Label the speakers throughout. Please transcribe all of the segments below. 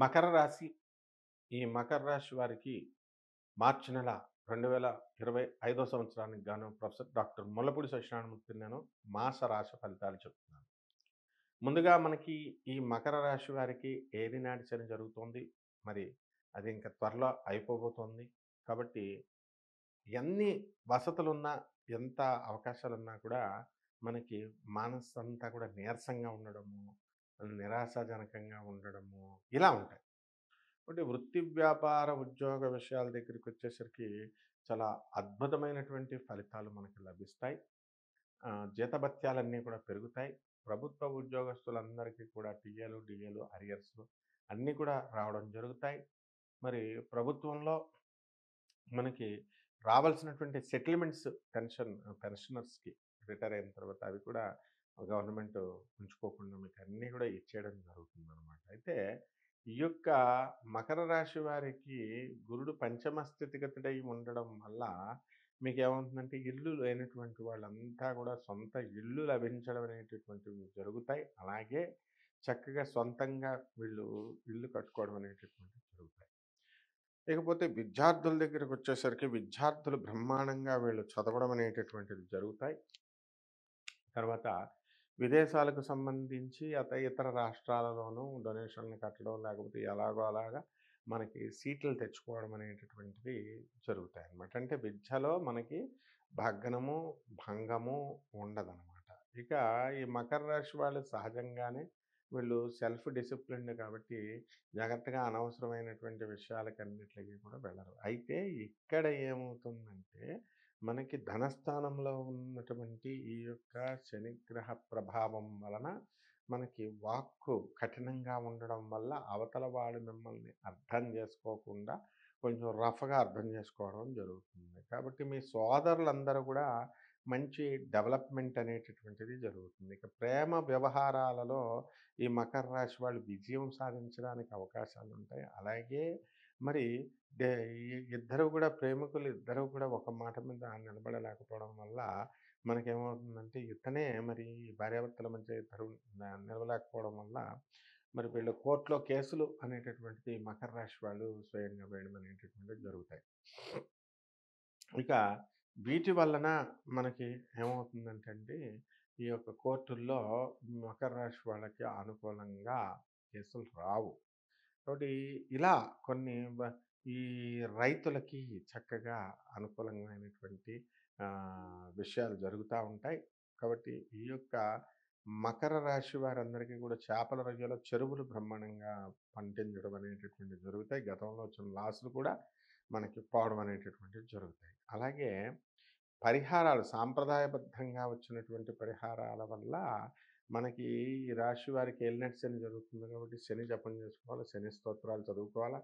Speaker 1: మకర రాశి. ఈ మకర రాశి వారికి మార్చి నెల 2025 సంవత్సరానికి గాను ప్రొఫెసర్ డాక్టర్ ముల్లపూడి సత్యనారాయణమూర్తిని నేను మాస రాశి ఫలితాలు చెప్తున్నాను. ముందుగా మనకి ఈ మకర రాశి వారికి ఏలినాటి శని జరుగుతోంది. మరి అది ఇంకా త్వరలో అయిపోబోతోంది. కాబట్టి ఎన్ని వసతులున్నా, ఎంత అవకాశాలున్నా కూడా మనకి మనస్సంతా కూడా నీరసంగా ఉండడము, నిరాశాజనకంగా ఉండడము ఇలా ఉంటాయి. అంటే వృత్తి, వ్యాపార, ఉద్యోగ విషయాల దగ్గరికొచ్చేసరికి చాలా అద్భుతమైనటువంటి ఫలితాలు మనకి లభిస్తాయి. జీతభత్యాలన్నీ కూడా పెరుగుతాయి. ప్రభుత్వ ఉద్యోగస్తులందరికీ కూడా టీఏలు, డీఏలు, అరియర్స్‌లు అన్నీ కూడా రావడం జరుగుతాయి. మరి ప్రభుత్వంలో మనకి రావాల్సినటువంటి సెటిల్మెంట్స్ పెన్షనర్స్‌కి రిటైర్ అయిన తర్వాత అవి కూడా గవర్నమెంట్ ఉంచుకోకుండా మీకు అన్నీ కూడా ఇచ్చేయడం జరుగుతుందనమాట. అయితే ఈ యొక్క మకర రాశి వారికి గురుడు పంచమ స్థితిగతుడై ఉండడం వల్ల మీకేమవుతుందంటే ఇల్లు లేనటువంటి వాళ్ళంతా కూడా సొంత ఇల్లు లభించడం అనేటటువంటివి జరుగుతాయి. అలాగే చక్కగా సొంతంగా వీళ్ళు ఇల్లు కట్టుకోవడం అనేటటువంటివి జరుగుతాయి. ఇకపోతే విద్యార్థుల దగ్గరకొచ్చేసరికి విద్యార్థులు బ్రహ్మాండంగా వీళ్ళు చదవడం అనేటటువంటిది జరుగుతాయి. తర్వాత విదేశాలకు సంబంధించి ఇతర రాష్ట్రాలలోనూ డొనేషన్‌లు కట్టడం లేకపోతే ఎలాగో అలాగా మనకి సీట్లు తెచ్చుకోవడం అనేటటువంటివి జరుగుతాయన్నమాట. అంటే విద్యలో మనకి భగ్గనము, భంగము ఉండదనమాట. ఇక ఈ మకర రాశి వాళ్ళు సహజంగానే వీళ్ళు సెల్ఫ్ డిసిప్లిన్డ్ కాబట్టి జాగ్రత్తగా అనవసరమైనటువంటి విషయాలకన్నిట్లికి కూడా వెళ్ళరు. అయితే ఇక్కడ ఏమవుతుందంటే మనకి ధనస్థానంలో ఉన్నటువంటి ఈ యొక్క శనిగ్రహ ప్రభావం వలన మనకి వాక్కు కఠినంగా ఉండడం వల్ల అవతల వాడు మిమ్మల్ని అర్థం చేసుకోకుండా కొంచెం రఫ్‌గా అర్థం చేసుకోవడం జరుగుతుంది. కాబట్టి మీ సోదరులందరూ కూడా మంచి డెవలప్‌మెంట్ అనేటటువంటిది జరుగుతుంది. ఇక ప్రేమ వ్యవహారాలలో ఈ మకర రాశి వాళ్ళు విజయం సాధించడానికి అవకాశాలుంటాయి. అలాగే మరి దే ఇద్దరు కూడా ప్రేమికులు ఇద్దరు కూడా ఒక మాట మీద నిలబడలేకపోవడం వల్ల మనకేమవుతుందంటే ఇతనే మరి భార్యాభర్తల మధ్య ఇద్దరు నిలవలేకపోవడం వల్ల మరి వీళ్ళు కోర్టులో కేసులు అనేటటువంటిది మకర రాశి వాళ్ళు స్వయంగా వేయడం అనేటటువంటివి జరుగుతాయి. ఇక వీటి వలన మనకి ఏమవుతుందంటే అండి, ఈ యొక్క కోర్టుల్లో మకర రాశి వాళ్ళకి అనుకూలంగా కేసులు రావు. కాబట్టి ఇలా కొన్ని ఈ రైతులకి చక్కగా అనుకూలమైనటువంటి విషయాలు జరుగుతా ఉంటాయి. కాబట్టి ఈ యొక్క మకర రాశి వారందరికీ కూడా చేపల రొయ్యల చెరువులు బ్రహ్మాండంగా పండించడం అనేటటువంటివి జరుగుతాయి. గతంలో వచ్చిన లాసులు కూడా మనకి పోవడం అనేటటువంటివి జరుగుతాయి. అలాగే పరిహారాలు సాంప్రదాయబద్ధంగా వచ్చినటువంటి పరిహారాల వల్ల మనకి ఈ రాశి వారికి ఏలినాటి శని జరుగుతుంది కాబట్టి శని జపం చేసుకోవాలి, శని స్తోత్రాలు చదువుకోవాలా.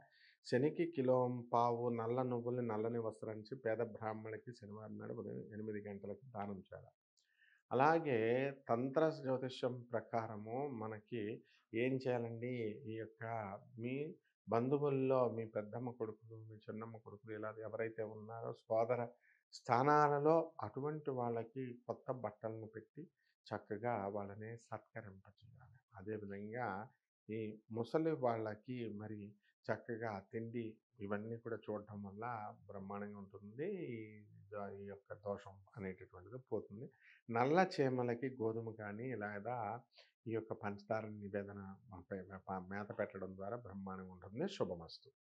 Speaker 1: శనికి కిలోంపావు నల్ల నువ్వుల్ని నల్లని వస్త్రాన్నిచ్చి పేద బ్రాహ్మణులకి శనివారం నాడు ఉదయం 8 గంటలకి దానం చేయాలి. అలాగే తంత్ర జ్యోతిష్యం ప్రకారము మనకి ఏం చేయాలండి, ఈ యొక్క మీ బంధువుల్లో మీ పెద్దమ్మ కొడుకులు, మీ చిన్నమ్మ కొడుకులు ఇలా ఎవరైతే ఉన్నారో సోదర స్థానాలలో అటువంటి వాళ్ళకి కొత్త బట్టలను పెట్టి చక్కగా వాళ్ళని సత్కరింపచేయాలి. అదేవిధంగా ఈ ముసలి వాళ్ళకి మరి చక్కగా తిండి ఇవన్నీ కూడా చూడటం వల్ల బ్రహ్మాండంగా ఉంటుంది. ఈ యొక్క దోషం అనేటటువంటిది పోతుంది. నల్ల చీమలకి గోధుమ కానీ లేదా ఈ యొక్క పంచదార నివేదన మేత పెట్టడం ద్వారా బ్రహ్మాండంగా ఉంటుంది. శుభమస్తు.